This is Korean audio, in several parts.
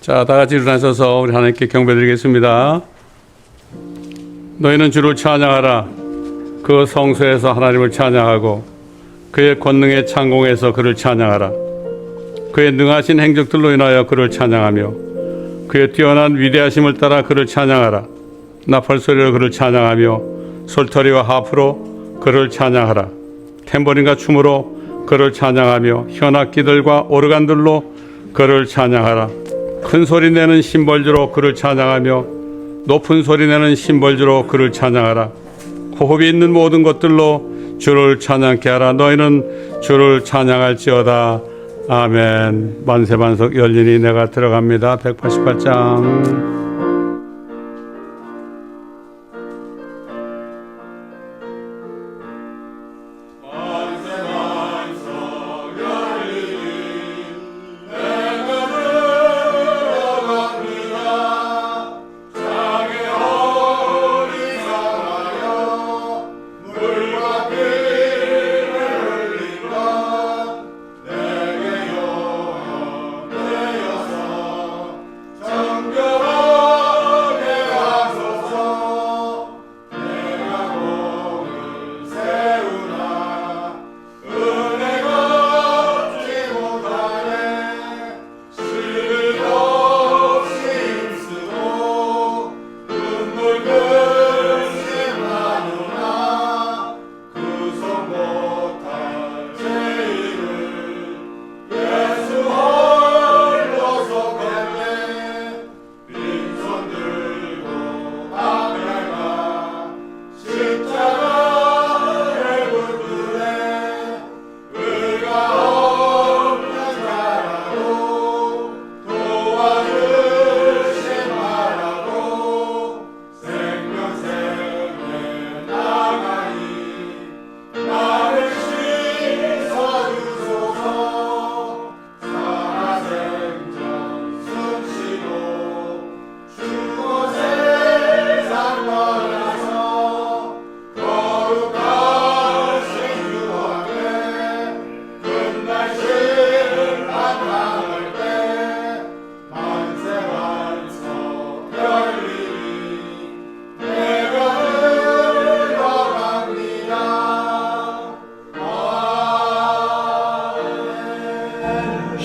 자, 다 같이 일어나셔서 우리 하나님께 경배드리겠습니다. 너희는 주를 찬양하라. 그 성소에서 하나님을 찬양하고 그의 권능의 창공에서 그를 찬양하라. 그의 능하신 행적들로 인하여 그를 찬양하며 그의 뛰어난 위대하심을 따라 그를 찬양하라. 나팔소리로 그를 찬양하며 솔터리와 하프로 그를 찬양하라. 탬버린과 춤으로 그를 찬양하며 현악기들과 오르간들로 그를 찬양하라. 큰 소리 내는 심벌주로 그를 찬양하며 높은 소리 내는 심벌주로 그를 찬양하라. 호흡이 있는 모든 것들로 주를 찬양케 하라. 너희는 주를 찬양할지어다. 아멘. 만세반석 열리니 내가 들어갑니다. 188장.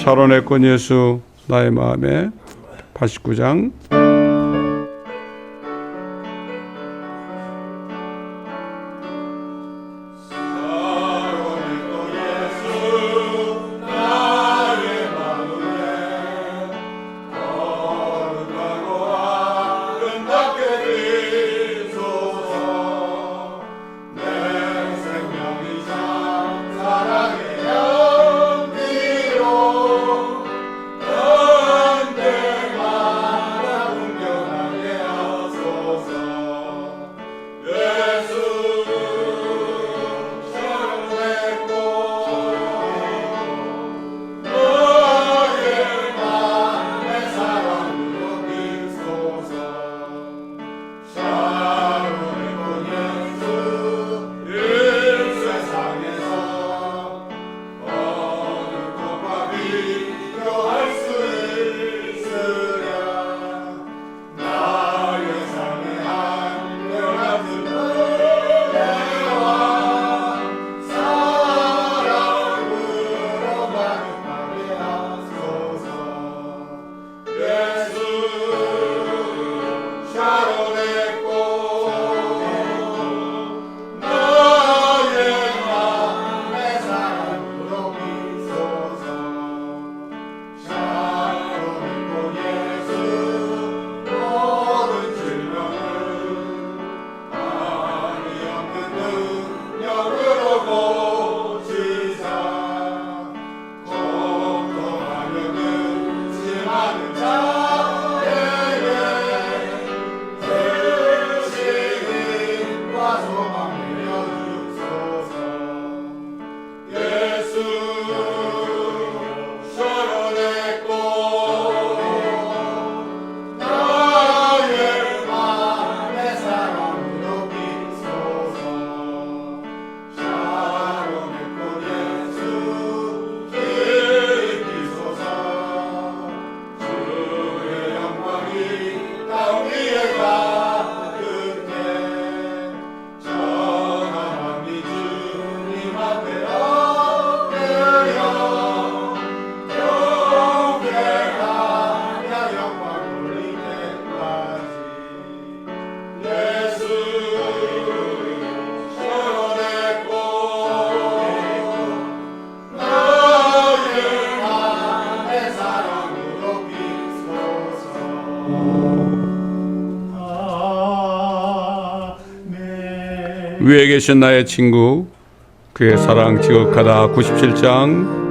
샤론의 꽃 예수 나의 마음에 89장. 위에 계신 나의 친구, 그의 사랑 지극하다. 97장.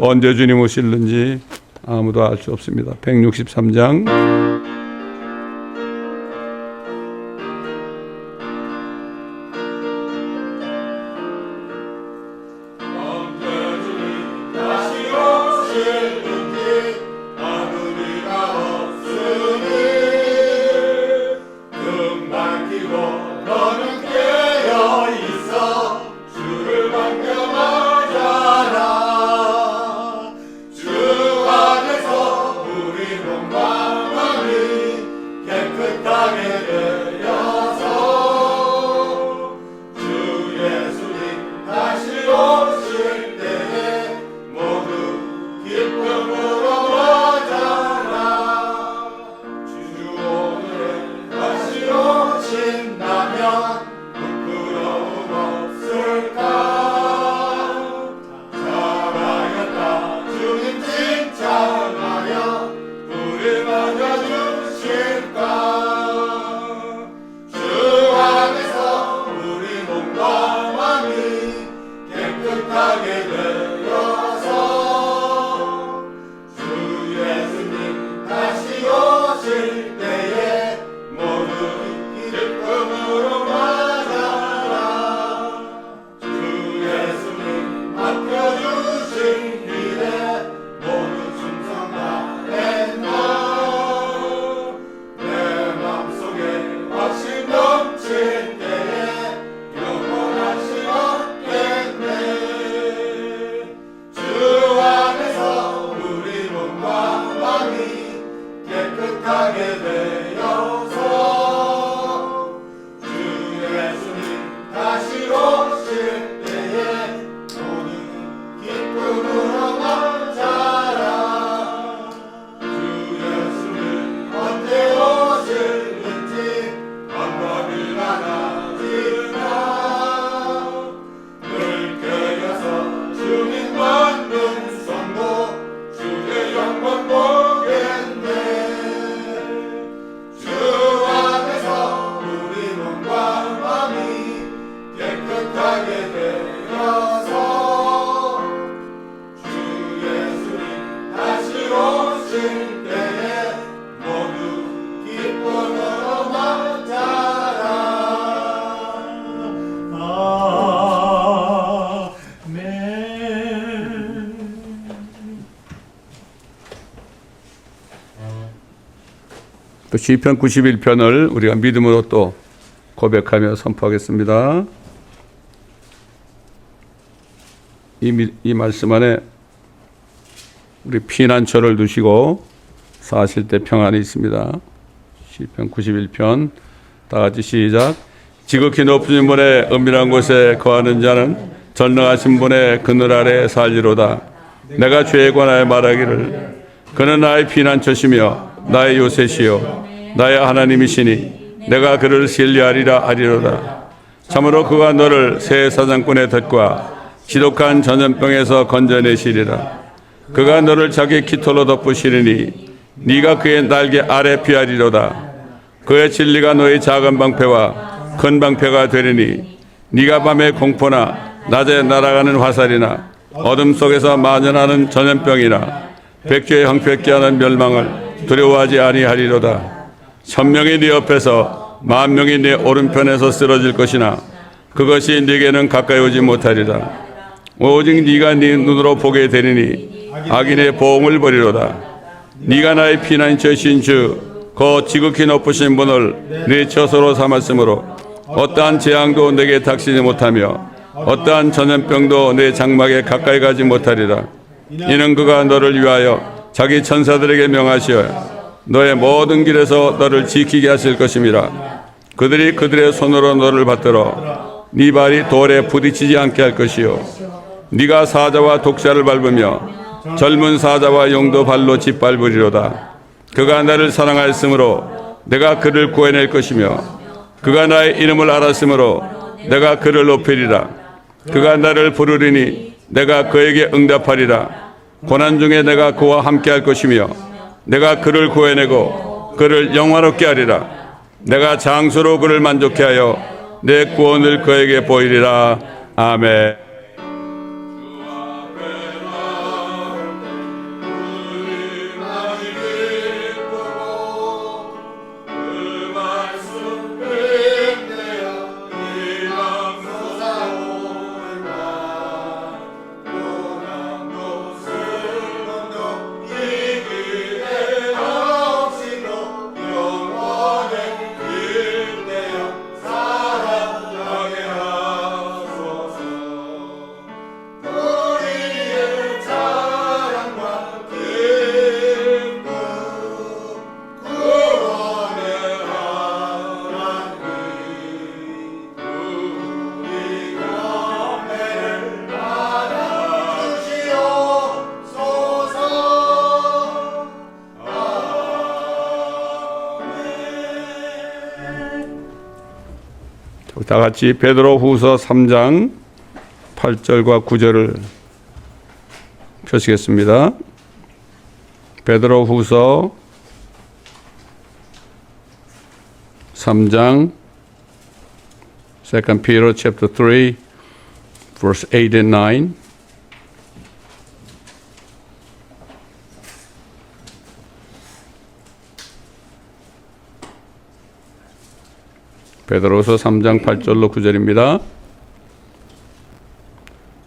언제 주님 오실는지 아무도 알 수 없습니다. 163장. 주 안에서 우리 몸과 또 시편 91편을 우리가 믿음으로 또 고백하며 선포하겠습니다. 이 말씀 안에 우리 피난처를 두시고 사실 때 평안이 있습니다. 시편 91편 다 같이 시작. 지극히 높으신 분의 은밀한 곳에 거하는 자는 전능하신 분의 그늘 아래 살리로다. 내가 죄에 관하여 말하기를 그는 나의 피난처시며 나의 요새시요 나의 하나님이시니 내가 그를 신뢰하리라 하리로다. 참으로 그가 너를 새 사냥꾼의 덫과 지독한 전염병에서 건져내시리라. 그가 너를 자기 깃털로 덮으시리니 네가 그의 날개 아래 피하리로다. 그의 진리가 너의 작은 방패와 큰 방패가 되리니 네가 밤에 공포나 낮에 날아가는 화살이나 어둠 속에서 만연하는 전염병이나 백주에 형편케 하는 멸망을 두려워하지 아니하리로다. 1000명이 네 옆에서 10,000명이 네 오른편에서 쓰러질 것이나 그것이 네게는 가까이 오지 못하리라. 오직 네가 네 눈으로 보게 되리니 악인의 보응을 버리로다. 네가 나의 피난처신 주 그 지극히 높으신 분을 네 처소로 삼았으므로 어떠한 재앙도 내게 닥치지 못하며 어떠한 전염병도 내 장막에 가까이 가지 못하리라. 이는 그가 너를 위하여 자기 천사들에게 명하시어 너의 모든 길에서 너를 지키게 하실 것임이라. 그들이 그들의 손으로 너를 받들어 네 발이 돌에 부딪히지 않게 할 것이요 네가 사자와 독사를 밟으며 젊은 사자와 용도 발로 짓밟으리로다. 그가 나를 사랑하였으므로 내가 그를 구해낼 것이며 그가 나의 이름을 알았으므로 내가 그를 높이리라. 그가 나를 부르리니 내가 그에게 응답하리라. 고난 중에 내가 그와 함께 할 것이며 내가 그를 구해내고 그를 영화롭게 하리라. 내가 장수로 그를 만족케 하여 내 구원을 그에게 보이리라. 아멘. 다 같이 베드로후서 3장 8절과 9절을 펴시겠습니다. 베드로후서 3장 2 Peter chapter 3 verse 8 and 9. 베드로서 3장 8절로 9절입니다.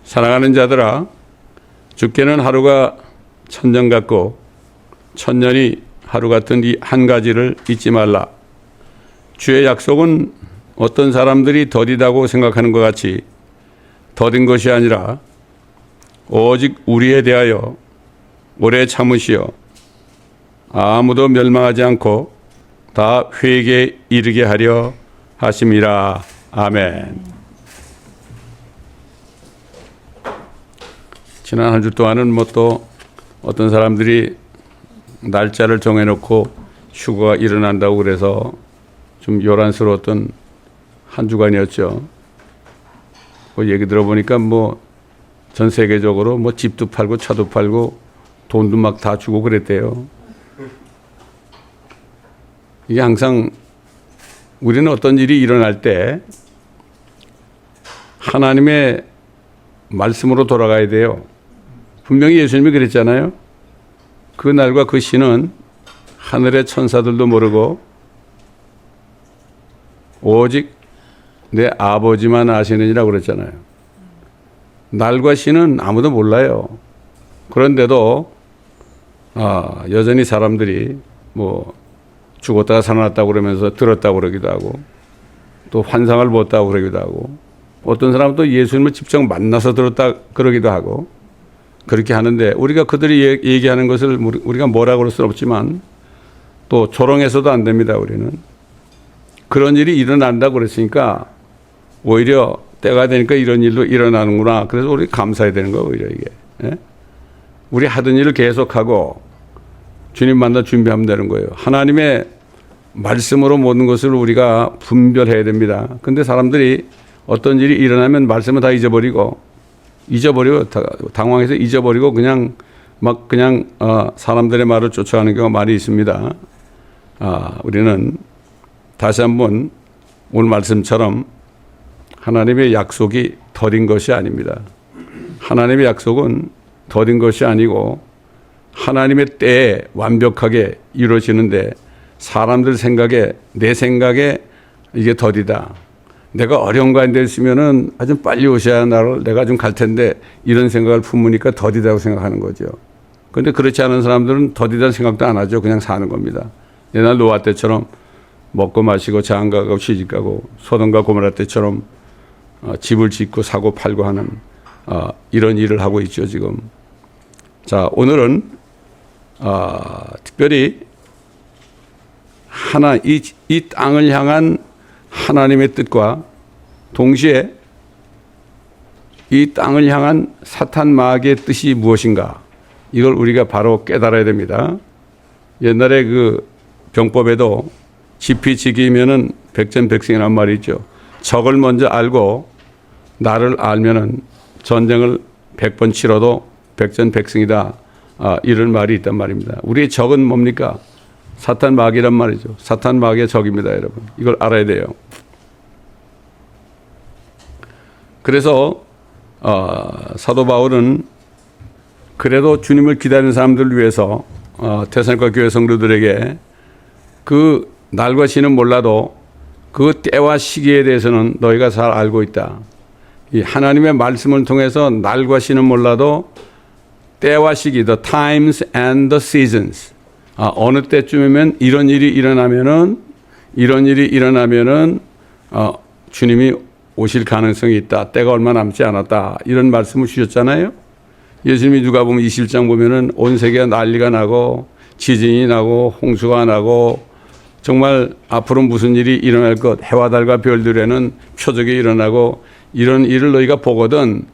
사랑하는 자들아, 주께는 하루가 1000년 같고 1000년이 하루 같은 이 한 가지를 잊지 말라. 주의 약속은 어떤 사람들이 더디다고 생각하는 것 같이 더딘 것이 아니라 오직 우리에 대하여 오래 참으시어 아무도 멸망하지 않고 다 회개에 이르게 하려 하심이라. 아멘. 지난 한 주 동안은 뭐 또 어떤 사람들이 날짜를 정해놓고 휴가가 일어난다고 그래서 좀 요란스러웠던 한 주간이었죠. 그 얘기 들어보니까 뭐 전 세계적으로 뭐 집도 팔고 차도 팔고 돈도 막 다 주고 그랬대요. 이게 항상 우리는 어떤 일이 일어날 때 하나님의 말씀으로 돌아가야 돼요. 분명히 예수님이 그랬잖아요. 그 날과 그 시는 하늘의 천사들도 모르고 오직 내 아버지만 아시느니라고 그랬잖아요. 날과 시는 아무도 몰라요. 그런데도 여전히 사람들이 뭐 죽었다가 살아났다고 그러면서 들었다고 그러기도 하고 또 환상을 보았다고 그러기도 하고 어떤 사람은 또 예수님을 직접 만나서 들었다 그러기도 하고 그렇게 하는데 우리가 그들이 얘기하는 것을 우리가 뭐라고 그럴 수는 없지만 또 조롱해서도 안 됩니다. 우리는 그런 일이 일어난다고 그랬으니까 오히려 때가 되니까 이런 일도 일어나는구나. 그래서 우리 감사해야 되는 거예요. 오히려 이게. 예? 우리 하던 일을 계속하고 주님 만나 준비하면 되는 거예요. 하나님의 말씀으로 모든 것을 우리가 분별해야 됩니다. 근데 사람들이 어떤 일이 일어나면 말씀을 다 잊어버리고 당황해서 잊어버리고 그냥 사람들의 말을 쫓아가는 경우가 많이 있습니다. 우리는 다시 한번 오늘 말씀처럼 하나님의 약속이 더딘 것이 아닙니다. 하나님의 약속은 더딘 것이 아니고 하나님의 때에 완벽하게 이루어지는데 사람들 생각에 내 생각에 이게 더디다. 내가 어려운 가운데 있으면은 아주 빨리 오셔야 나를 내가 좀 갈 텐데 이런 생각을 품으니까 더디다고 생각하는 거죠. 그런데 그렇지 않은 사람들은 더디다는 생각도 안 하죠. 그냥 사는 겁니다. 옛날 노아 때처럼 먹고 마시고 장가가고 시집가고 소돔과 고모라 때처럼 집을 짓고 사고 팔고 하는 이런 일을 하고 있죠 지금. 자, 오늘은 특별히 이 땅을 향한 하나님의 뜻과 동시에 이 땅을 향한 사탄 마귀의 뜻이 무엇인가 이걸 우리가 바로 깨달아야 됩니다. 옛날에 그 병법에도 지피지기면은 백전백승이란 말이 있죠. 적을 먼저 알고 나를 알면은 전쟁을 100번 치러도 백전백승이다. 이런 말이 있단 말입니다. 우리의 적은 뭡니까? 사탄 마귀란 말이죠. 사탄 마귀의 적입니다, 여러분. 이걸 알아야 돼요. 그래서 사도 바울은 그래도 주님을 기다리는 사람들을 위해서 데살로니가 교회 성도들에게 그 날과 시는 몰라도 그 때와 시기에 대해서는 너희가 잘 알고 있다. 이 하나님의 말씀을 통해서 날과 시는 몰라도 때와 시기, the times and the seasons. 어느 때쯤이면 이런 일이 일어나면은 주님이 오실 가능성이 있다. 때가 얼마 남지 않았다. 이런 말씀을 주셨잖아요. 예수님이 누가 보면 21장 보면은 온 세계가 난리가 나고 지진이 나고 홍수가 나고 정말 앞으로 무슨 일이 일어날 것, 해와 달과 별들에는 표적이 일어나고 이런 일을 너희가 보거든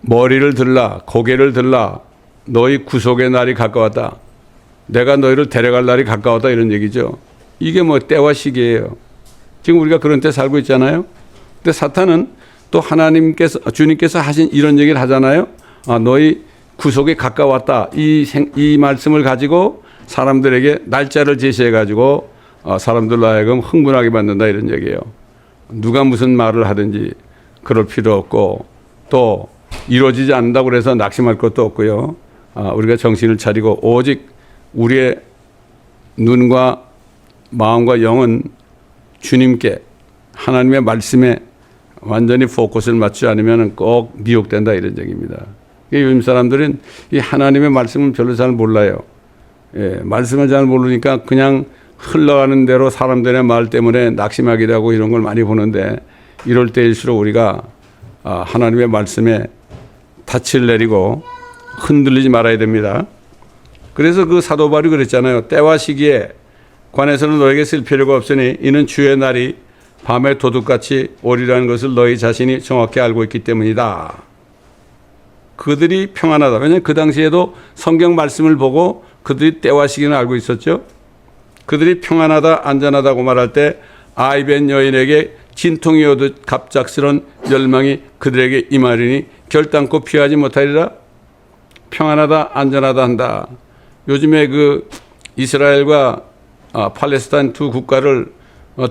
머리를 들라, 고개를 들라, 너희 구속의 날이 가까웠다. 내가 너희를 데려갈 날이 가까웠다 이런 얘기죠. 이게 뭐 때와 시기예요. 지금 우리가 그런 때 살고 있잖아요. 근데 사탄은 또 주님께서 하신 이런 얘기를 하잖아요. 너희 구속이 가까웠다. 이 말씀을 가지고 사람들에게 날짜를 제시해 가지고 사람들로 하여금 흥분하게 만든다 이런 얘기예요. 누가 무슨 말을 하든지 그럴 필요 없고 또 이루어지지 않는다고 그래서 낙심할 것도 없고요. 우리가 정신을 차리고 오직 우리의 눈과 마음과 영은 주님께 하나님의 말씀에 완전히 포커스를 맞추지 않으면 꼭 미혹된다 이런 얘기입니다. 요즘 사람들은 이 하나님의 말씀을 별로 잘 몰라요. 말씀을 잘 모르니까 그냥 흘러가는 대로 사람들의 말 때문에 낙심하기도 하고 이런 걸 많이 보는데 이럴 때일수록 우리가 하나님의 말씀에 닻을 내리고 흔들리지 말아야 됩니다. 그래서 그 사도 바울이 그랬잖아요. 때와 시기에 관해서는 너에게 쓸 필요가 없으니 이는 주의 날이 밤의 도둑같이 오리라는 것을 너희 자신이 정확히 알고 있기 때문이다. 그들이 평안하다. 왜냐하면 그 당시에도 성경 말씀을 보고 그들이 때와 시기는 알고 있었죠. 그들이 평안하다 안전하다고 말할 때 아이벤 여인에게 진통이 오듯 갑작스런 멸망이 그들에게 임하리니 결단코 피하지 못하리라. 평안하다 안전하다 한다. 요즘에 그 이스라엘과 팔레스타인 두 국가를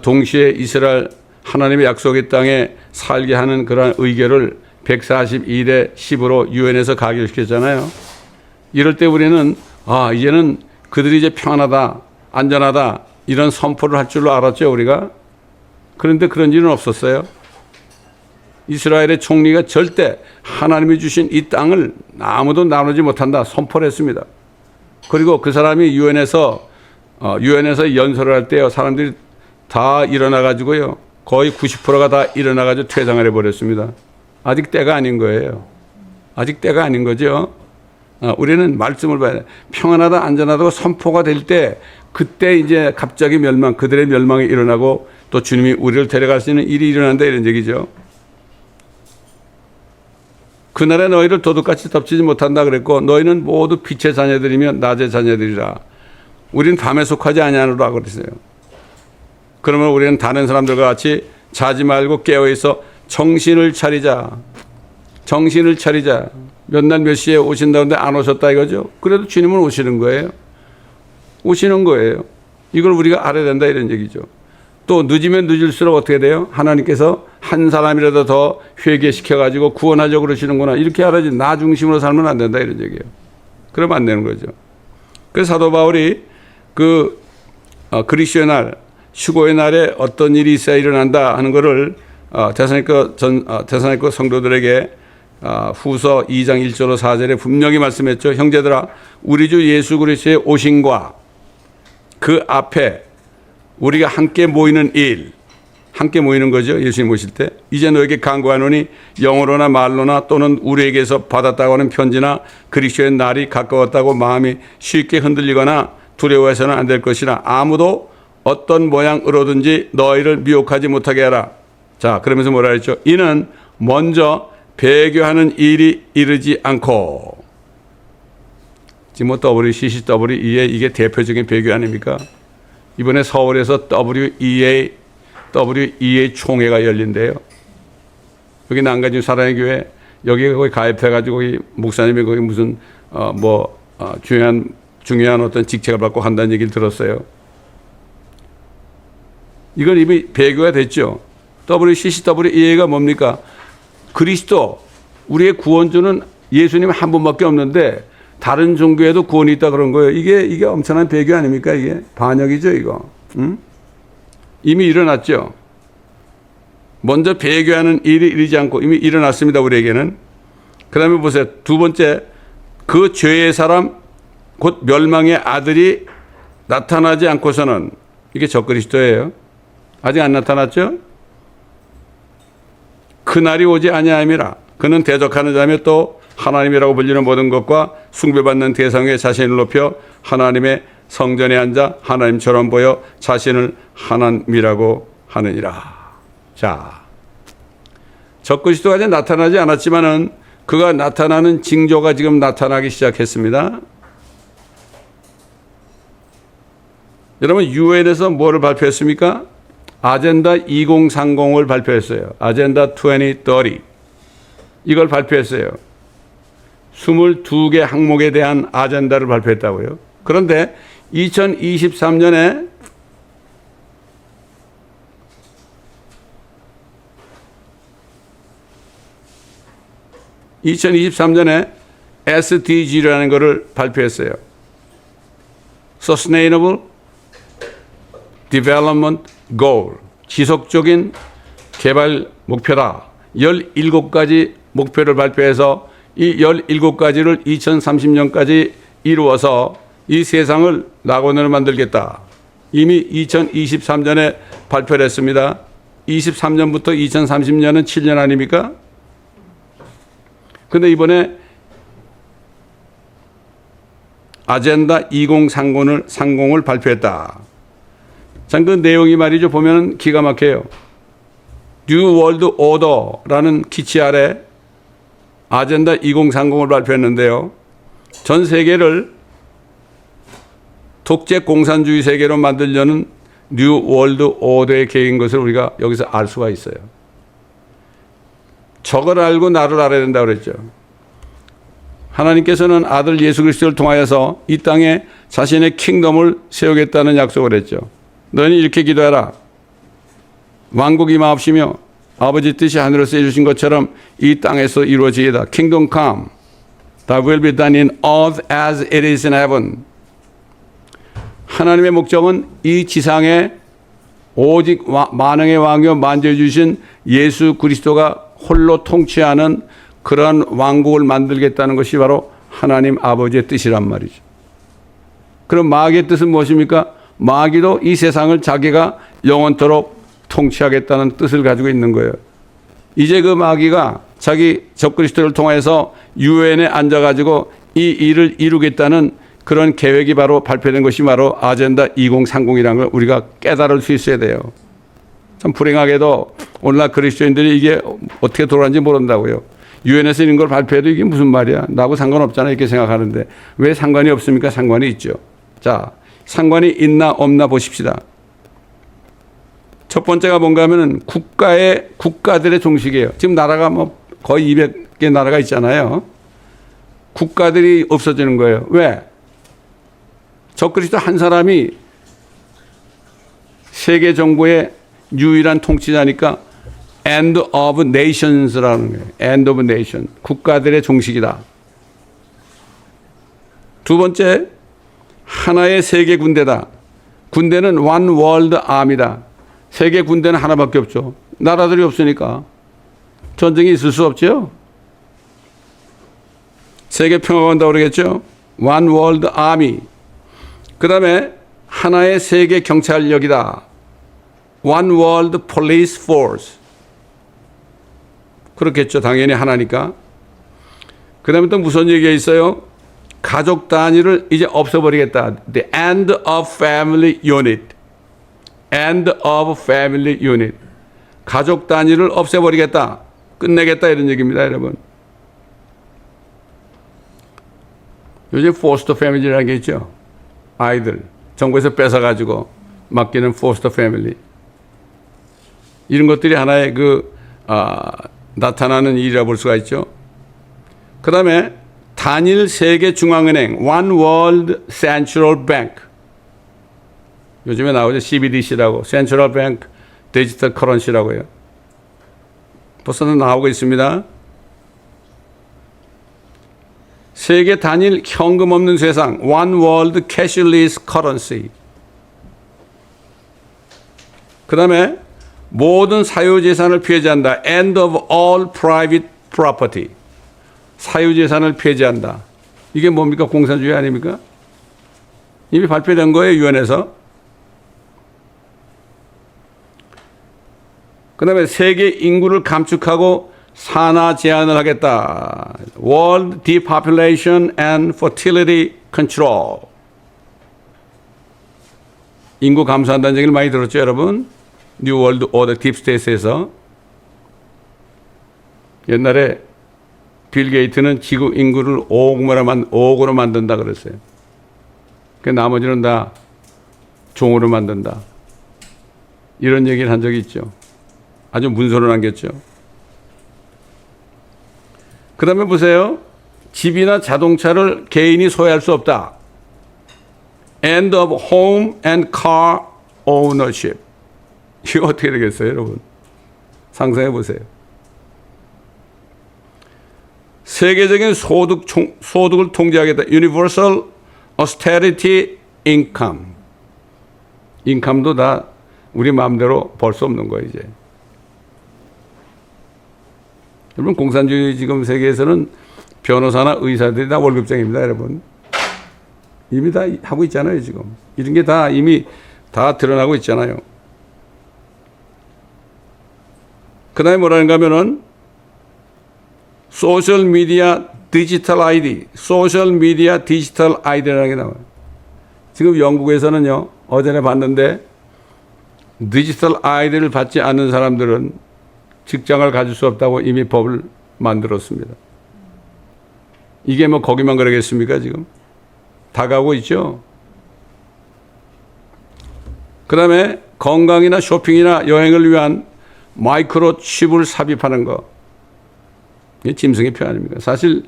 동시에 이스라엘 하나님의 약속의 땅에 살게 하는 그러한 의결을 142대 10으로 유엔에서 가결시켰잖아요. 이럴 때 우리는 이제는 그들이 이제 평안하다 안전하다 이런 선포를 할 줄로 알았죠 우리가. 그런데 그런 일은 없었어요. 이스라엘의 총리가 절대 하나님이 주신 이 땅을 아무도 나누지 못한다 선포를 했습니다. 그리고 그 사람이 유엔에서 유엔에서 연설을 할 때요, 사람들이 다 일어나 가지고요, 거의 90%가 다 일어나 가지고 퇴장을 해버렸습니다. 아직 때가 아닌 거예요. 아직 때가 아닌 거죠. 우리는 말씀을 봐야 돼. 평안하다 안전하다고 선포가 될 때, 그때 이제 갑자기 그들의 멸망이 일어나고 또 주님이 우리를 데려갈 수 있는 일이 일어난다, 이런 얘기죠. 그날에 너희를 도둑같이 덮치지 못한다 그랬고, 너희는 모두 빛의 자녀들이며 낮의 자녀들이라. 우린 밤에 속하지 아니하노라 그랬어요. 그러면 우리는 다른 사람들과 같이 자지 말고 깨어있어 정신을 차리자. 정신을 차리자. 몇 날 몇 시에 오신다는데 안 오셨다 이거죠. 그래도 주님은 오시는 거예요. 오시는 거예요. 이걸 우리가 알아야 된다, 이런 얘기죠. 또 늦으면 늦을수록 어떻게 돼요? 하나님께서 한 사람이라도 더 회개시켜가지고 구원하려고 그러시는구나, 이렇게 알아야지. 나 중심으로 살면 안 된다, 이런 얘기예요. 그러면 안 되는 거죠. 그래서 사도 바울이 그리스도의 날, 휴거의 날에 어떤 일이 있어야 일어난다 하는 것을 데살로니가 성도들에게 후서 2장 1절로 4절에 분명히 말씀했죠. 형제들아, 우리 주 예수 그리스도의 오심과 그 앞에 우리가 함께 모이는 일, 함께 모이는 거죠. 예수님 오실 때. 이제 너에게 간구하노니 영어로나 말로나 또는 우리에게서 받았다고 하는 편지나 그리스도의 날이 가까웠다고 마음이 쉽게 흔들리거나 두려워해서는 안 될 것이나 아무도 어떤 모양으로든지 너희를 미혹하지 못하게 하라. 자, 그러면서 뭐라 했죠? 이는 먼저 배교하는 일이 이르지 않고. 지금 뭐 WCCWEA 이게 대표적인 배교 아닙니까? 이번에 서울에서 WEA 총회가 열린대요. 여기 난간중 사랑의 교회, 여기 거기 가입해가지고 목사님이 거기 무슨 중요한 어떤 직책을 받고 한다는 얘기를 들었어요. 이건 이미 배교가 됐죠. WCCWEA가 뭡니까? 그리스도, 우리의 구원주는 예수님 한 분밖에 없는데 다른 종교에도 구원이 있다 그런 거예요. 이게 엄청난 배교 아닙니까? 이게 반역이죠, 이거. 응? 이미 일어났죠. 먼저 배교하는 일이 이르지 않고 이미 일어났습니다, 우리에게는. 그 다음에 보세요. 두 번째, 그 죄의 사람, 곧 멸망의 아들이 나타나지 않고서는, 이게 적그리스도예요. 아직 안 나타났죠? 그날이 오지 아니함이라. 그는 대적하는 자며 또 하나님이라고 불리는 모든 것과 숭배받는 대상에 자신을 높여 하나님의 성전에 앉아 하나님처럼 보여 자신을 하나님이라고 하느니라. 자, 적그리스도가 아직 나타나지 않았지만은 그가 나타나는 징조가 지금 나타나기 시작했습니다. 여러분, 유엔에서 뭐를 발표했습니까? 아젠다 2030을 발표했어요. 아젠다 2030. 이걸 발표했어요. 22개 항목에 대한 아젠다를 발표했다고요. 그런데 2023년에 SDG라는 것을 발표했어요. Sustainable Development Goal, 지속적인 개발 목표다. 17가지 목표를 발표해서 이 17가지를 2030년까지 이루어서 이 세상을 낙원으로 만들겠다. 이미 2023년에 발표를 했습니다. 23년부터 2030년은 7년 아닙니까? 근데 이번에 아젠다 2030을 발표했다. 참, 그 내용이 말이죠, 보면 기가 막혀요. New World Order라는 기치 아래 아젠다 2030을 발표했는데요. 전 세계를 독재 공산주의 세계로 만들려는 New World Order의 계획인 것을 우리가 여기서 알 수가 있어요. 저걸 알고 나를 알아야 된다고 그랬죠. 하나님께서는 아들 예수 그리스도를 통하여서 이 땅에 자신의 킹덤을 세우겠다는 약속을 했죠. 너희는 이렇게 기도해라. 왕국이 임하옵시며 아버지 뜻이 하늘에서 이루신 것처럼 이 땅에서 이루어지이다. Kingdom come. Thy will be done in earth as it is in heaven. 하나님의 목적은 이 지상에 오직 만왕의 왕이요 만주해 주신 예수 그리스도가 홀로 통치하는 그러한 왕국을 만들겠다는 것이 바로 하나님 아버지의 뜻이란 말이죠. 그럼 마귀의 뜻은 무엇입니까? 마귀도 이 세상을 자기가 영원토록 통치하겠다는 뜻을 가지고 있는 거예요. 이제 그 마귀가 자기 적그리스도를 통해서 유엔에 앉아가지고 이 일을 이루겠다는 그런 계획이 바로 발표된 것이 바로 아젠다 2030이라는 걸 우리가 깨달을 수 있어야 돼요. 참 불행하게도 오늘날 그리스도인들이 이게 어떻게 돌아가는지 모른다고요. 유엔에서 이런 걸 발표해도 이게 무슨 말이야? 나하고 상관없잖아 이렇게 생각하는데 왜 상관이 없습니까? 상관이 있죠. 자, 상관이 있나 없나 보십시다. 첫 번째가 뭔가 하면은 국가들의 종식이에요. 지금 나라가 뭐 거의 200개 나라가 있잖아요. 국가들이 없어지는 거예요. 왜? 적그리스도 한 사람이 세계 정부의 유일한 통치자니까 end of nations라는 거예요. end of nation. 국가들의 종식이다. 두 번째, 하나의 세계 군대다. 군대는 one world army다. 세계 군대는 하나밖에 없죠. 나라들이 없으니까 전쟁이 있을 수 없죠. 세계 평화가 온다고 그러겠죠. one world army. 그 다음에 하나의 세계 경찰력이다. one world police force. 그렇겠죠. 당연히 하나니까. 그 다음에 또 무슨 얘기가 있어요? 가족 단위를 이제 없애버리겠다. The end of family unit. end of family unit. 가족 단위를 없애버리겠다. 끝내겠다 이런 얘기입니다, 여러분. 요즘 foster family라는 게 있죠. 아이들 정부에서 뺏어가지고 맡기는 foster family. 이런 것들이 하나의 나타나는 일이라 볼 수가 있죠. 그 다음에 단일 세계 중앙은행, One World Central Bank. 요즘에 나오죠. CBDC라고, Central Bank Digital Currency라고 해요. 벌써 나오고 있습니다. 세계 단일 현금 없는 세상, One World Cashless Currency. 그 다음에 모든 사유재산을 폐지한다. End of all private property. 사유재산을 폐지한다. 이게 뭡니까? 공산주의 아닙니까? 이미 발표된 거예요, 유엔에서. 그 다음에 세계 인구를 감축하고 산화 제한을 하겠다. World Depopulation and Fertility Control. 인구 감소한다는 얘기를 많이 들었죠, 여러분? 뉴 월드 오더 딥스테이트에서. 옛날에 빌 게이트는 지구 인구를 5억으로 만든다 그랬어요. 그 나머지는 다 종으로 만든다. 이런 얘기를 한 적이 있죠. 아주 문서로 남겼죠. 그 다음에 보세요. 집이나 자동차를 개인이 소유할 수 없다. End of home and car ownership. 이거 어떻게 되겠어요, 여러분? 상상해 보세요. 세계적인 소득을 통제하겠다. Universal austerity income. 인컴도 다 우리 마음대로 벌 수 없는 거예요, 이제. 여러분, 공산주의 지금 세계에서는 변호사나 의사들이 다 월급쟁입니다, 여러분. 이미 다 하고 있잖아요, 지금. 이런 게 다 이미 다 드러나고 있잖아요. 그 다음에 뭐라는가 하면은, 소셜 미디어 디지털 아이디, 소셜 미디어 디지털 아이디라는 게 나와요. 지금 영국에서는요, 어제내 봤는데, 디지털 아이디를 받지 않는 사람들은 직장을 가질 수 없다고 이미 법을 만들었습니다. 이게 뭐 거기만 그러겠습니까, 지금? 다 가고 있죠? 그 다음에 건강이나 쇼핑이나 여행을 위한 마이크로칩을 삽입하는 거. 이게 짐승의 표 아닙니까? 사실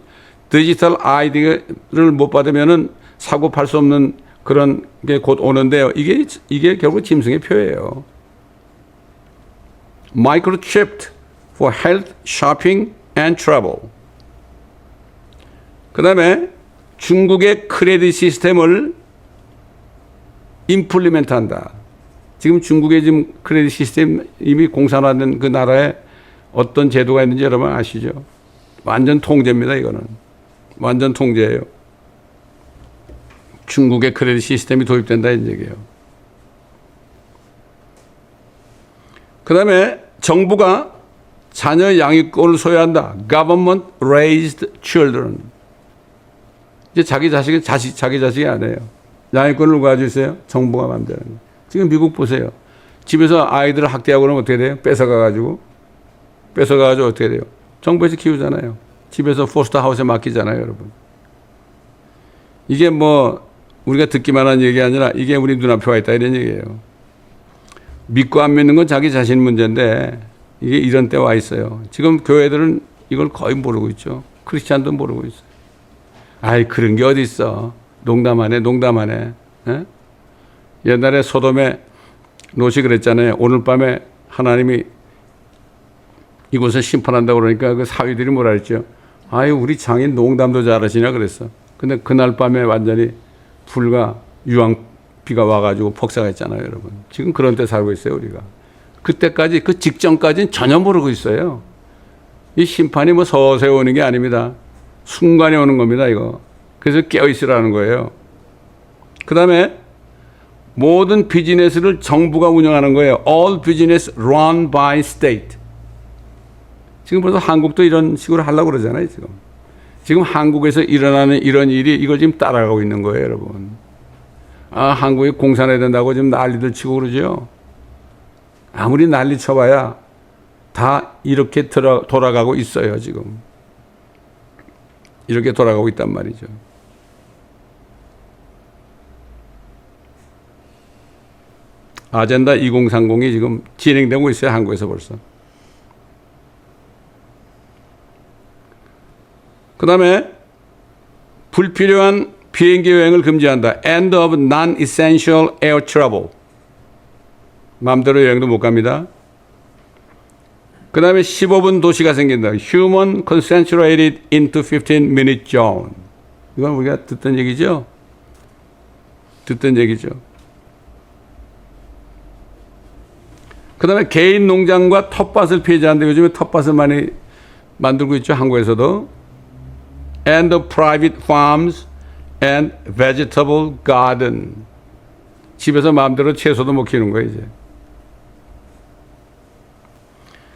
디지털 아이디를 못 받으면은 사고 팔 수 없는 그런 게 곧 오는데요. 이게 결국 짐승의 표예요. Microchipped for health, shopping and travel. 그 다음에 중국의 크레딧 시스템을 임플리멘트 한다. 지금 중국의 지금 크레딧 시스템 이미 공산화된 그 나라에 어떤 제도가 있는지 여러분 아시죠? 완전 통제입니다, 이거는. 완전 통제예요. 중국의 크레딧 시스템이 도입된다, 이런 얘기예요. 그 다음에 정부가 자녀 양육권을 소유한다. Government raised children. 이제 자기 자식이 아니에요. 양육권을 누가 가지고 있어요? 정부가 마음대로. 지금 미국 보세요. 집에서 아이들을 학대하고 그러면 어떻게 돼요? 뺏어가가지고 어떻게 돼요? 정부에서 키우잖아요. 집에서 포스터 하우스에 맡기잖아요, 여러분. 이게 뭐 우리가 듣기만 한 얘기 아니라 이게 우리 눈앞에 와 있다 이런 얘기예요. 믿고 안 믿는 건 자기 자신 문제인데 이게 이런 때 와 있어요. 지금 교회들은 이걸 거의 모르고 있죠. 크리스찬도 모르고 있어요. 아이 그런 게 어디 있어. 농담하네. 에? 옛날에 소돔에 롯이 그랬잖아요. 오늘 밤에 하나님이 이곳을 심판한다고 그러니까 그 사위들이 뭐라 그랬죠. 아유 우리 장인 농담도 잘하시냐 그랬어. 근데 그날 밤에 완전히 불과 유황비가 와가지고 폭삭했잖아요, 여러분. 지금 그런 때 살고 있어요, 우리가. 그때까지, 그 직전까지는 전혀 모르고 있어요. 이 심판이 뭐 서서히 오는 게 아닙니다. 순간에 오는 겁니다, 이거. 그래서 깨어있으라는 거예요. 그 다음에 모든 비즈니스를 정부가 운영하는 거예요. All business run by state. 지금 벌써 한국도 이런 식으로 하려고 그러잖아요, 지금. 지금 한국에서 일어나는 이런 일이 이걸 지금 따라가고 있는 거예요, 여러분. 아, 한국에 공산해야 된다고 지금 난리들 치고 그러죠. 아무리 난리 쳐봐야 다 이렇게 돌아가고 있어요, 지금. 이렇게 돌아가고 있단 말이죠. 아젠다 2030이 지금 진행되고 있어요, 한국에서 벌써. 그 다음에 불필요한 비행기 여행을 금지한다. End of non-essential air travel. 마음대로 여행도 못 갑니다. 그 다음에 15분 도시가 생긴다. Human concentrated into 15-minute zone. 이건 우리가 듣던 얘기죠? 그 다음에 개인 농장과 텃밭을 폐지하는데 요즘에 텃밭을 많이 만들고 있죠. 한국에서도. And the private farms and vegetable garden. 집에서 마음대로 채소도 못 키우는 거예요, 이제.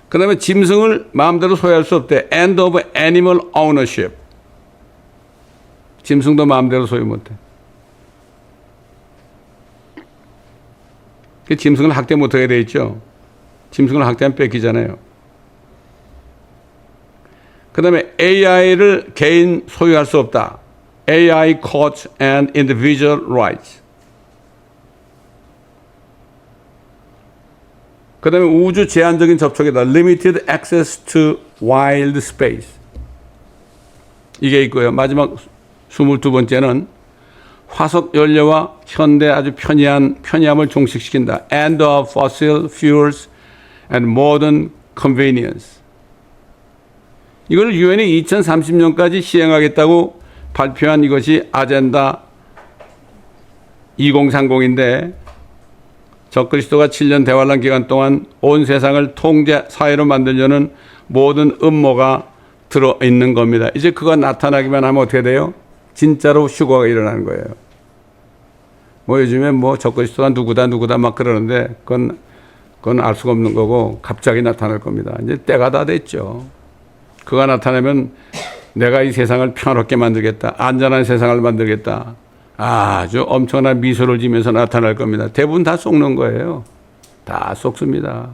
그 다음에 짐승을 마음대로 소유할 수 없대. End of animal ownership. 짐승도 마음대로 소유 못해. 짐승을 학대 못하게 돼 있죠. 짐승을 학대하면 뺏기잖아요. 그 다음에 AI를 개인 소유할 수 없다. AI courts and individual rights. 그 다음에 우주 제한적인 접촉이다. Limited access to wild space. 이게 있고요. 마지막 22번째는 화석 연료와 현대 아주 편리함을 종식시킨다. End of fossil fuels and modern convenience. 이걸 유엔이 2030년까지 시행하겠다고 발표한 이것이 아젠다 2030인데 적그리스도가 7년 대환란 기간 동안 온 세상을 통제 사회로 만들려는 모든 음모가 들어있는 겁니다. 이제 그거 나타나기만 하면 어떻게 돼요? 진짜로 휴거가 일어나는 거예요. 뭐 요즘에 뭐 적그리스도가 누구다 막 그러는데 그건 알 수가 없는 거고 갑자기 나타날 겁니다. 이제 때가 다 됐죠. 그가 나타나면 내가 이 세상을 평화롭게 만들겠다. 안전한 세상을 만들겠다. 아주 엄청난 미소를 지면서 나타날 겁니다. 대부분 다 속는 거예요. 다 속습니다.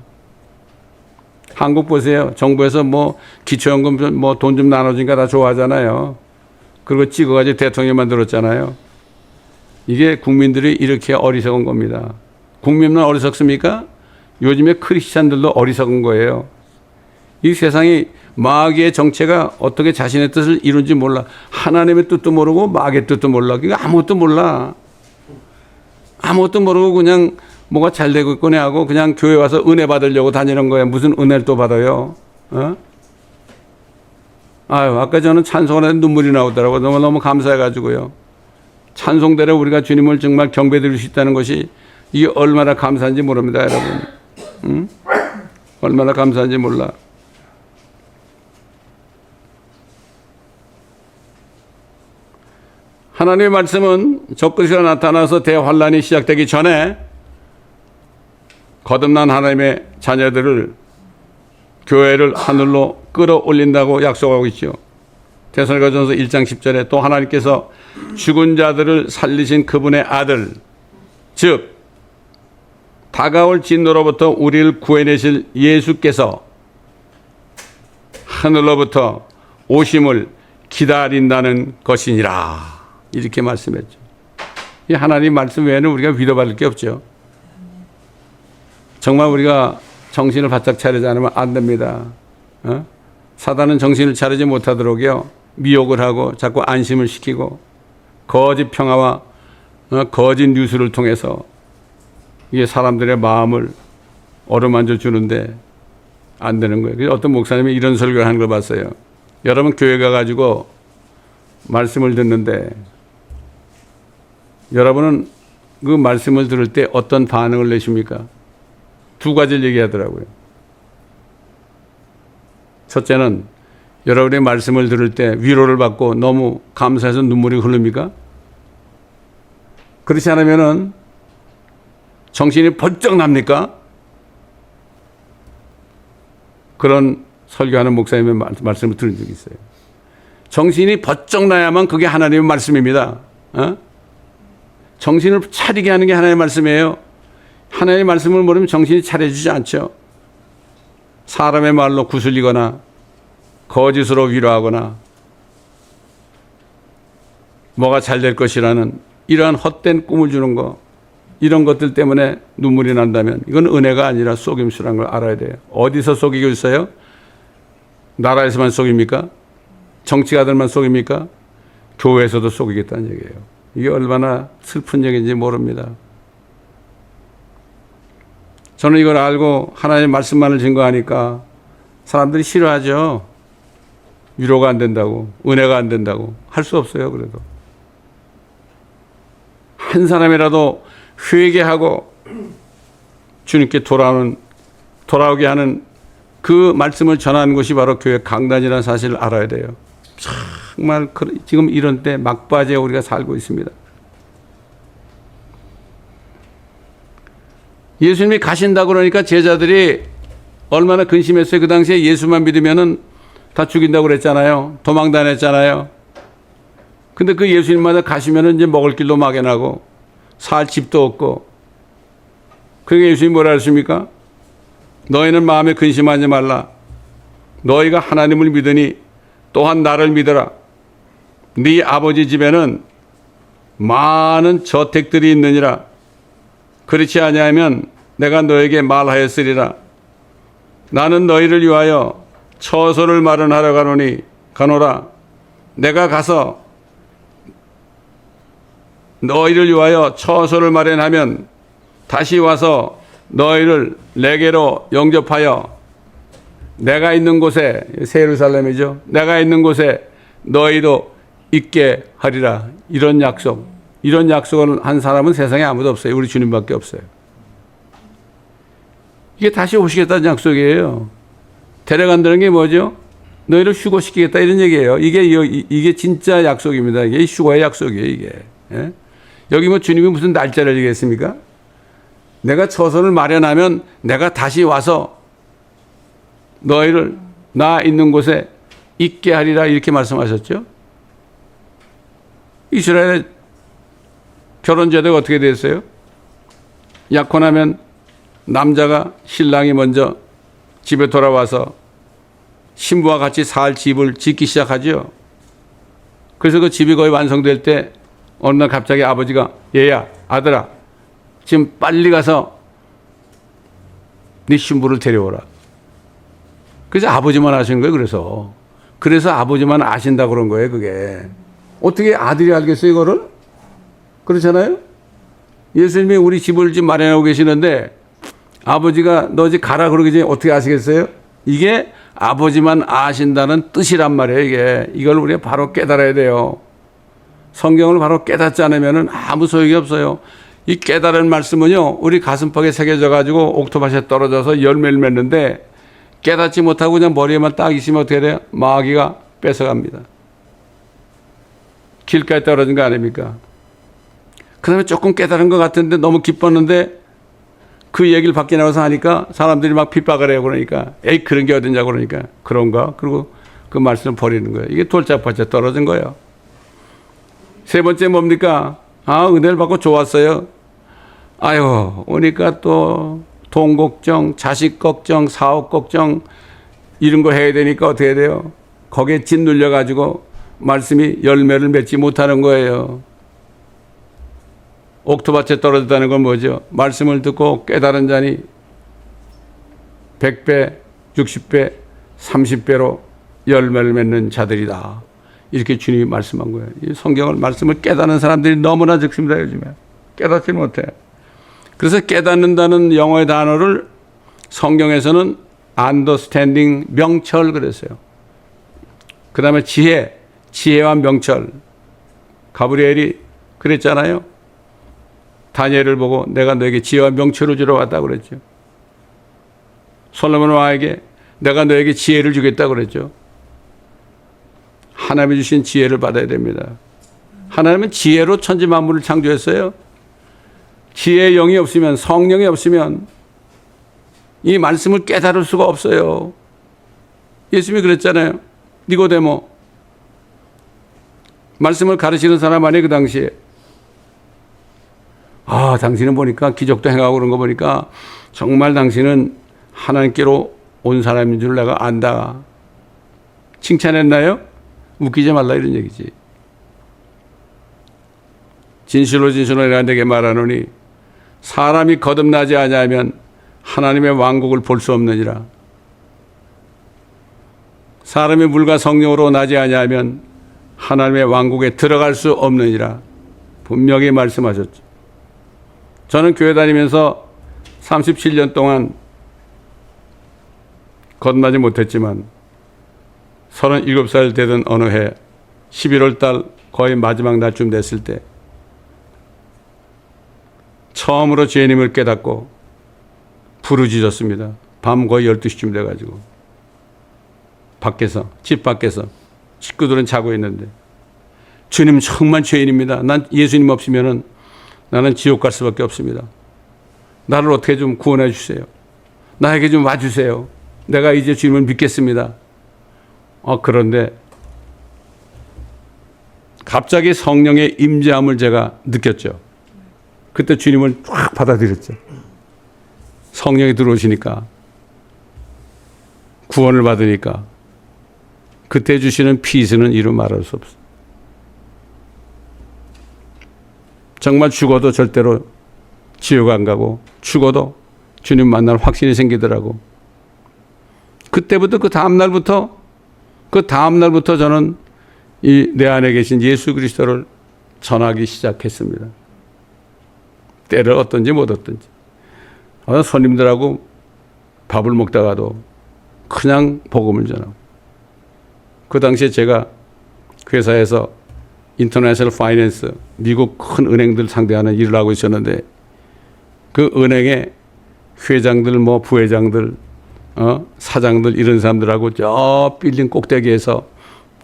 한국 보세요. 정부에서 뭐 기초연금 뭐 돈 좀 나눠주니까 다 좋아하잖아요. 그리고 찍어가지고 대통령 만들었잖아요. 이게 국민들이 이렇게 어리석은 겁니다. 국민은 어리석습니까? 요즘에 크리스찬들도 어리석은 거예요. 이 세상이 마귀의 정체가 어떻게 자신의 뜻을 이룬지 몰라. 하나님의 뜻도 모르고 마귀의 뜻도 몰라. 그러니까 아무것도 몰라. 아무것도 모르고 그냥 뭐가 잘 되고 있거네 하고 그냥 교회 와서 은혜 받으려고 다니는 거야. 무슨 은혜를 또 받아요? 어? 아유, 아까 저는 찬송을 하는데 눈물이 나오더라고요. 너무너무 감사해가지고요. 찬송대로 우리가 주님을 정말 경배드릴 수 있다는 것이 이게 얼마나 감사한지 모릅니다, 여러분. 응? 얼마나 감사한지 몰라. 하나님의 말씀은 적그리스도가 나타나서 대환란이 시작되기 전에 거듭난 하나님의 자녀들을 교회를 하늘로 끌어올린다고 약속하고 있죠. 데살로니가전서 1장 10절에 또 하나님께서 죽은 자들을 살리신 그분의 아들, 즉 다가올 진노로부터 우리를 구해내실 예수께서 하늘로부터 오심을 기다린다는 것이니라. 이렇게 말씀했죠. 이 하나님 말씀 외에는 우리가 위로받을 게 없죠. 정말 우리가 정신을 바짝 차리지 않으면 안 됩니다. 사단은 정신을 차리지 못하도록요, 미혹을 하고 자꾸 안심을 시키고 거짓 평화와 거짓 뉴스를 통해서 이게 사람들의 마음을 어루만져 주는데 안 되는 거예요. 그래서 어떤 목사님이 이런 설교를 하는 걸 봤어요. 여러분 교회 가가지고 말씀을 듣는데 여러분은 그 말씀을 들을 때 어떤 반응을 내십니까? 두 가지를 얘기하더라고요. 첫째는 여러분의 말씀을 들을 때 위로를 받고 너무 감사해서 눈물이 흐릅니까? 그렇지 않으면은 정신이 번쩍 납니까? 그런 설교하는 목사님의 말씀을 들은 적이 있어요. 정신이 번쩍 나야만 그게 하나님의 말씀입니다. 정신을 차리게 하는 게 하나님의 말씀이에요. 하나님의 말씀을 모르면 정신이 차려지지 않죠. 사람의 말로 구슬리거나 거짓으로 위로하거나 뭐가 잘 될 것이라는 이러한 헛된 꿈을 주는 거, 이런 것들 때문에 눈물이 난다면 이건 은혜가 아니라 속임수라는 걸 알아야 돼요. 어디서 속이고 있어요? 나라에서만 속입니까? 정치가들만 속입니까? 교회에서도 속이겠다는 얘기예요. 이게 얼마나 슬픈 얘기인지 모릅니다. 저는 이걸 알고 하나님의 말씀만을 증거하니까 사람들이 싫어하죠. 위로가 안 된다고, 은혜가 안 된다고. 할 수 없어요. 그래도 한 사람이라도 회개하고 주님께 돌아오게 하는 그 말씀을 전하는 것이 바로 교회 강단이라는 사실을 알아야 돼요. 정말 지금 이런 때 막바지에 우리가 살고 있습니다. 예수님이 가신다고 그러니까 제자들이 얼마나 근심했어요. 그 당시에 예수만 믿으면은 다 죽인다고 그랬잖아요. 도망 다녔잖아요. 근데 그 예수님마다 가시면은 이제 먹을 길도 막연하고 살 집도 없고. 그러니까 예수님이 뭐라 했습니까? 너희는 마음에 근심하지 말라. 너희가 하나님을 믿으니 또한 나를 믿어라. 네 아버지 집에는 많은 저택들이 있느니라. 그렇지 아니하면 내가 너에게 말하였으리라. 나는 너희를 위하여 처소를 마련하러 가노라. 내가 가서 너희를 위하여 처소를 마련하면 다시 와서 너희를 내게로 영접하여 내가 있는 곳에, 새 예루살렘이죠. 내가 있는 곳에 너희도 있게 하리라. 이런 약속. 이런 약속을 한 사람은 세상에 아무도 없어요. 우리 주님밖에 없어요. 이게 다시 오시겠다는 약속이에요. 데려간다는 게 뭐죠? 너희를 휴거시키겠다 이런 얘기예요. 이게 진짜 약속입니다. 이게 휴거의 약속이에요. 이게. 예? 여기 뭐 주님이 무슨 날짜를 얘기했습니까? 내가 처소를 마련하면 내가 다시 와서 너희를 나 있는 곳에 있게 하리라 이렇게 말씀하셨죠. 이스라엘 결혼제도가 어떻게 됐어요? 약혼하면 남자가 신랑이 먼저 집에 돌아와서 신부와 같이 살 집을 짓기 시작하죠. 그래서 그 집이 거의 완성될 때 어느 날 갑자기 아버지가 얘야 아들아 지금 빨리 가서 네 신부를 데려오라. 그래서 아버지만 아시는 거예요. 그래서 아버지만 아신다고 그런 거예요. 그게 어떻게 아들이 알겠어요 이거를? 그렇잖아요. 예수님이 우리 집을 지금 마련하고 계시는데 아버지가 너 집 가라 그러기 전에 어떻게 아시겠어요? 이게 아버지만 아신다는 뜻이란 말이에요. 이걸 우리가 바로 깨달아야 돼요. 성경을 바로 깨닫지 않으면 아무 소용이 없어요. 이 깨달은 말씀은요 우리 가슴팍에 새겨져 가지고 옥토밭에 떨어져서 열매를 맺는데 깨닫지 못하고 그냥 머리에만 딱 있으면 어떻게 돼요? 마귀가 뺏어갑니다. 길가에 떨어진 거 아닙니까? 그 다음에 조금 깨달은 것 같은데 너무 기뻤는데 그 얘기를 밖에 나가서 하니까 사람들이 막 핍박을 해요. 그러니까 에이 그런 게 어딨냐고 그러니까 그런가? 그리고 그 말씀을 버리는 거예요. 이게 돌짝밭에 떨어진 거예요. 세 번째 뭡니까? 아, 은혜를 받고 좋았어요. 아유, 오니까 또 돈 걱정, 자식 걱정, 사업 걱정 이런 거 해야 되니까 어떻게 돼요? 거기에 짓눌려가지고 말씀이 열매를 맺지 못하는 거예요. 옥토밭에 떨어졌다는 건 뭐죠? 말씀을 듣고 깨달은 자니 100배, 60배, 30배로 열매를 맺는 자들이다. 이렇게 주님이 말씀한 거예요. 이 성경을 말씀을 깨닫는 사람들이 너무나 적습니다. 요즘에 깨닫지 못해. 그래서 깨닫는다는 영어의 단어를 성경에서는 understanding, 명철 그랬어요. 그 다음에 지혜와 명철. 가브리엘이 그랬잖아요. 다니엘을 보고 내가 너에게 지혜와 명철을 주러 왔다고 그랬죠. 솔로몬 왕에게 내가 너에게 지혜를 주겠다고 그랬죠. 하나님이 주신 지혜를 받아야 됩니다. 하나님은 지혜로 천지 만물을 창조했어요. 지혜의 영이 없으면, 성령이 없으면 이 말씀을 깨달을 수가 없어요. 예수님이 그랬잖아요. 니고데모. 말씀을 가르치는 사람 아니에요, 그 당시에. 아, 당신은 보니까 기적도 행하고 그런 거 보니까 정말 당신은 하나님께로 온 사람인 줄 내가 안다. 칭찬했나요? 웃기지 말라 이런 얘기지. 진실로 내가 내게 말하노니 사람이 거듭나지 아니하면 하나님의 왕국을 볼 수 없느니라. 사람이 물과 성령으로 나지 아니하면 하나님의 왕국에 들어갈 수 없느니라. 분명히 말씀하셨죠. 저는 교회 다니면서 37년 동안 거듭나지 못했지만 37살 되던 어느 해 11월 달 거의 마지막 날쯤 됐을 때 처음으로 주님을 깨닫고 부르짖었습니다. 밤 거의 12시쯤 돼가지고 밖에서, 집 밖에서 식구들은 자고 있는데 주님 정말 죄인입니다. 난 예수님 없으면은 나는 지옥 갈 수밖에 없습니다. 나를 어떻게 좀 구원해 주세요. 나에게 좀 와주세요. 내가 이제 주님을 믿겠습니다. 그런데 갑자기 성령의 임재함을 제가 느꼈죠. 그때 주님을 확 받아들였죠. 성령이 들어오시니까, 구원을 받으니까 그때 주시는 피스는 이루 말할 수 없어요. 정말 죽어도 절대로 지옥 안 가고 죽어도 주님 만날 확신이 생기더라고. 그때부터 그 다음날부터 저는 이 내 안에 계신 예수 그리스도를 전하기 시작했습니다. 때를 얻든지 못 얻든지. 손님들하고 밥을 먹다가도 그냥 복음을 전하고. 그 당시에 제가 그 회사에서 인터내셔널 파이낸스, 미국 큰 은행들 상대하는 일을 하고 있었는데 그 은행의 회장들, 부회장들, 사장들 이런 사람들하고 저 빌딩 꼭대기에서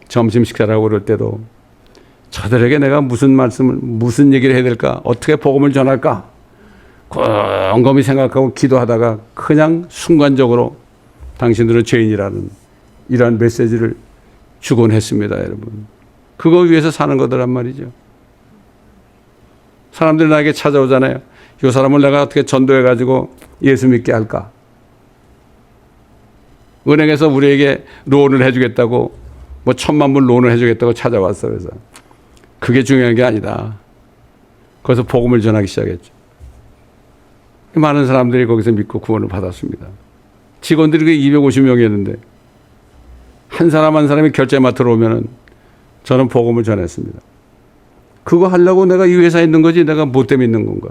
점심 식사를 하고 그럴 때도 저들에게 내가 무슨 얘기를 해야 될까? 어떻게 복음을 전할까? 곰곰이 생각하고 기도하다가 그냥 순간적으로 당신들은 죄인이라는 이러한 메시지를 주곤 했습니다, 여러분. 그거 위해서 사는 거더란 말이죠. 사람들이 나에게 찾아오잖아요. 이 사람을 내가 어떻게 전도해가지고 예수 믿게 할까? 은행에서 우리에게 론을 해주겠다고 1,000만 불 론을 해주겠다고 찾아왔어. 그래서 그게 중요한 게 아니다. 거기서 복음을 전하기 시작했죠. 많은 사람들이 거기서 믿고 구원을 받았습니다. 직원들이 250명이었는데 한 사람 한 사람이 결제만 들어오면은 저는 복음을 전했습니다. 그거 하려고 내가 이 회사에 있는 거지 내가 뭐 때문에 있는 건가?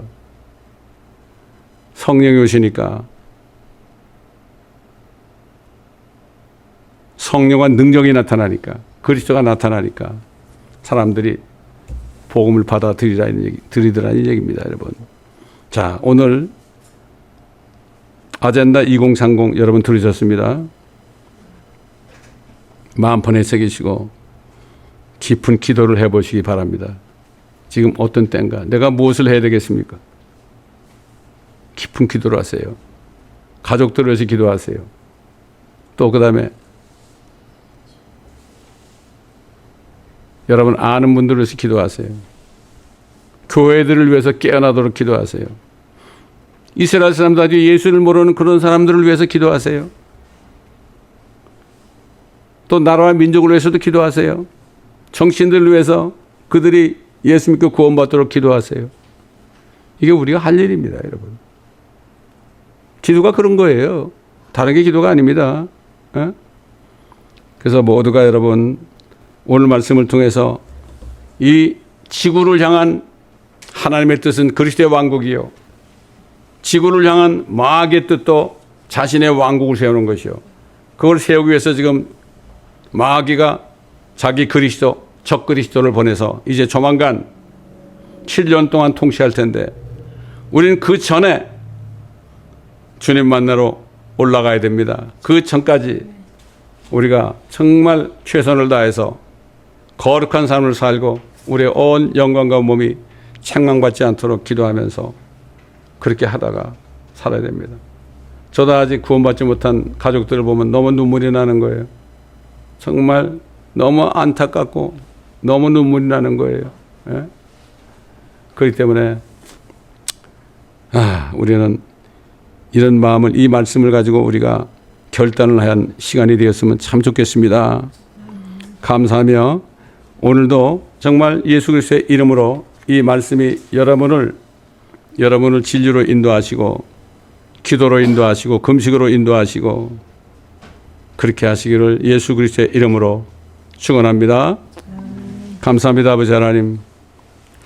성령이 오시니까 성령과 능력이 나타나니까 그리스도가 나타나니까 사람들이 복음을 받아들이더라는 얘기입니다, 여러분. 자, 오늘 아젠다 2030 여러분 들으셨습니다. 마음판에 새기시고 깊은 기도를 해보시기 바랍니다. 지금 어떤 때인가? 내가 무엇을 해야 되겠습니까? 깊은 기도를 하세요. 가족들을 위해서 기도하세요. 또 그 다음에 여러분 아는 분들을 위해서 기도하세요. 교회들을 위해서 깨어나도록 기도하세요. 이스라엘 사람들 아직 예수를 모르는 그런 사람들을 위해서 기도하세요. 또 나라와 민족을 위해서도 기도하세요. 정치인들을 위해서 그들이 예수 믿고 구원받도록 기도하세요. 이게 우리가 할 일입니다, 여러분. 기도가 그런 거예요. 다른 게 기도가 아닙니다. 그래서 모두가 여러분 오늘 말씀을 통해서 이 지구를 향한 하나님의 뜻은 그리스도의 왕국이요, 지구를 향한 마귀의 뜻도 자신의 왕국을 세우는 것이요, 그걸 세우기 위해서 지금 마귀가 자기 그리스도, 적 그리스도를 보내서 이제 조만간 7년 동안 통치할 텐데 우리는 그 전에 주님 만나러 올라가야 됩니다. 그 전까지 우리가 정말 최선을 다해서 거룩한 삶을 살고 우리의 온 영광과 몸이 책망받지 않도록 기도하면서 그렇게 하다가 살아야 됩니다. 저도 아직 구원받지 못한 가족들을 보면 너무 눈물이 나는 거예요. 정말 너무 안타깝고 너무 눈물이 나는 거예요. 예? 그렇기 때문에 우리는 이런 마음을, 이 말씀을 가지고 우리가 결단을 한 시간이 되었으면 참 좋겠습니다. 감사하며 오늘도 정말 예수 그리스도의 이름으로 이 말씀이 여러분을 진리로 인도하시고 기도로 인도하시고 금식으로 인도하시고 그렇게 하시기를 예수 그리스도의 이름으로 축원합니다. 감사합니다. 아버지 하나님,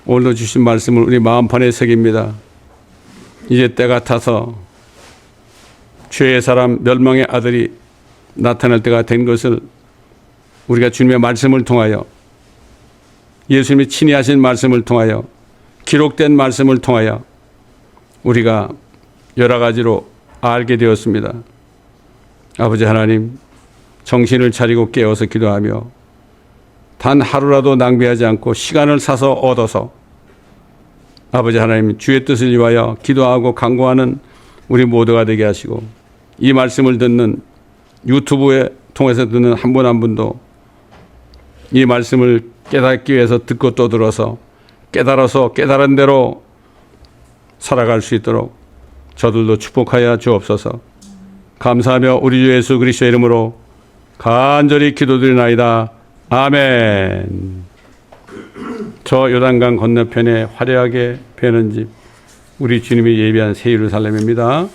오늘도 주신 말씀을 우리 마음판에 새깁니다. 이제 때가 타서 죄의 사람 멸망의 아들이 나타날 때가 된 것을 우리가 주님의 말씀을 통하여, 예수님이 친히 하신 말씀을 통하여, 기록된 말씀을 통하여 우리가 여러 가지로 알게 되었습니다. 아버지 하나님, 정신을 차리고 깨어서 기도하며 단 하루라도 낭비하지 않고 시간을 사서 얻어서 아버지 하나님 주의 뜻을 위하여 기도하고 간구하는 우리 모두가 되게 하시고, 이 말씀을 듣는 유튜브에 통해서 듣는 한 분 한 분도 이 말씀을 깨닫기 위해서 듣고 또 들어서 깨달아서 깨달은 대로 살아갈 수 있도록 저들도 축복하여 주옵소서. 감사하며 우리 주 예수 그리스도의 이름으로 간절히 기도드리나이다. 아멘. 저 요단강 건너편에 화려하게 베는 집, 우리 주님이 예비한 새 예루살렘입니다.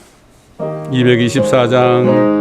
224장.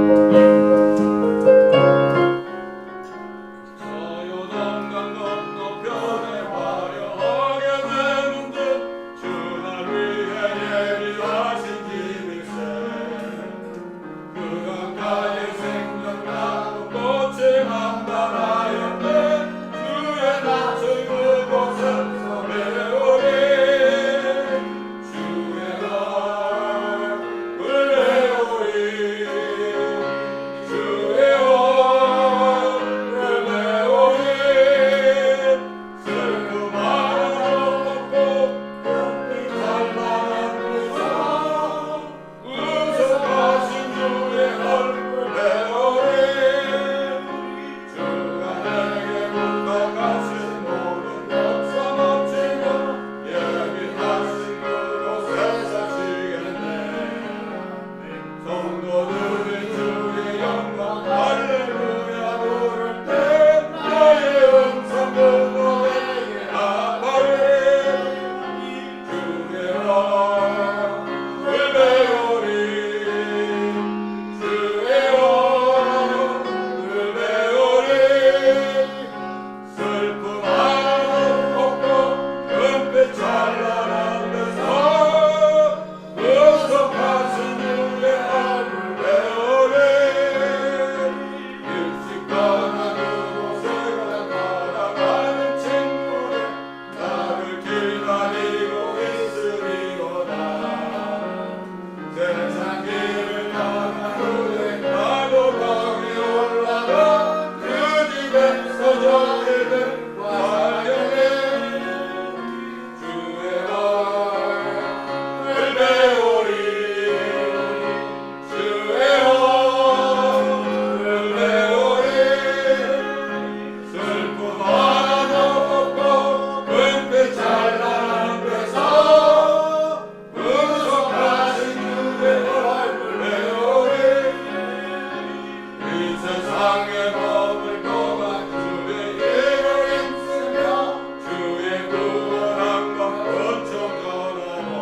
세상에 머물 동안 주의 일을 힘쓰며 주의 구원함과 은총 전하고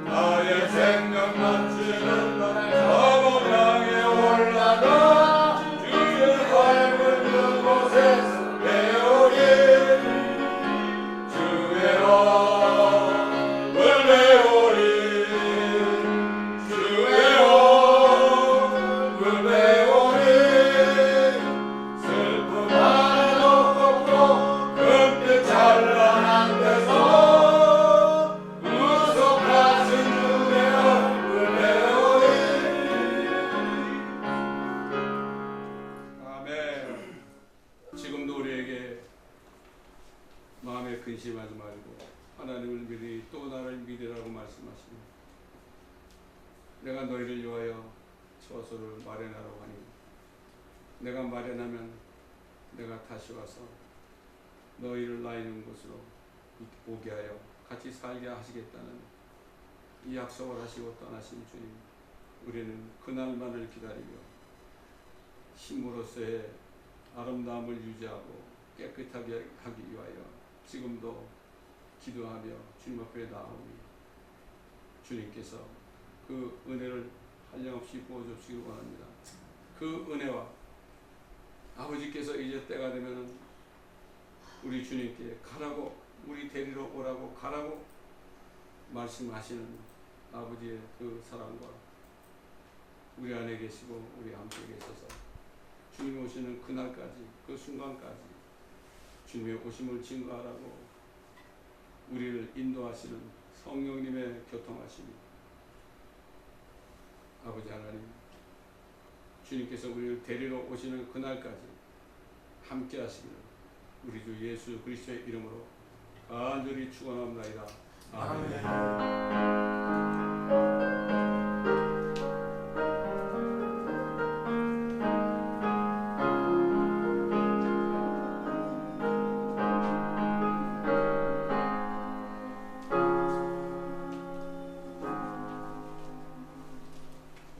나의 생명 마치는 날 저번 향해 올라가 주의 밝은 그곳에서 배우리 주의 법을 배우리 주의 법을 배우리 슬픔 하나도 없고 금빛 찬란한 데서 구속하신 주의 얼굴 배우리. 아멘. 지금도 우리에게 마음에 근심하지 말고 하나님을 믿으니 또 나를 믿으라고 말씀하십니다. 내가 너희를 위하여 처소를 마련하라고 하니 내가 마련하면 내가 다시 와서 너희를 나 있는 곳으로 오게 하여 같이 살게 하시겠다는 이 약속을 하시고 떠나신 주님, 우리는 그날만을 기다리며 힘으로서의 아름다움을 유지하고 깨끗하게 하기 위하여 지금도 기도하며 주님 앞에 나오니 주님께서 그 은혜를 한량없이 부어주시기 원합니다. 그 은혜와 아버지께서 이제 때가 되면 우리 주님께 가라고, 우리 데리러 오라고 가라고 말씀하시는 아버지의 그 사랑과 우리 안에 계시고 우리 함께 계셔서 주님 오시는 그날까지, 그 순간까지 주님의 오심을 증거하라고 우리를 인도하시는 성령님의 교통하심이 아버지 하나님, 주님께서 우리를 데리러 오시는 그날까지 함께 하시기를 우리 주 예수 그리스도의 이름으로 간절히 축원합니다. 아멘.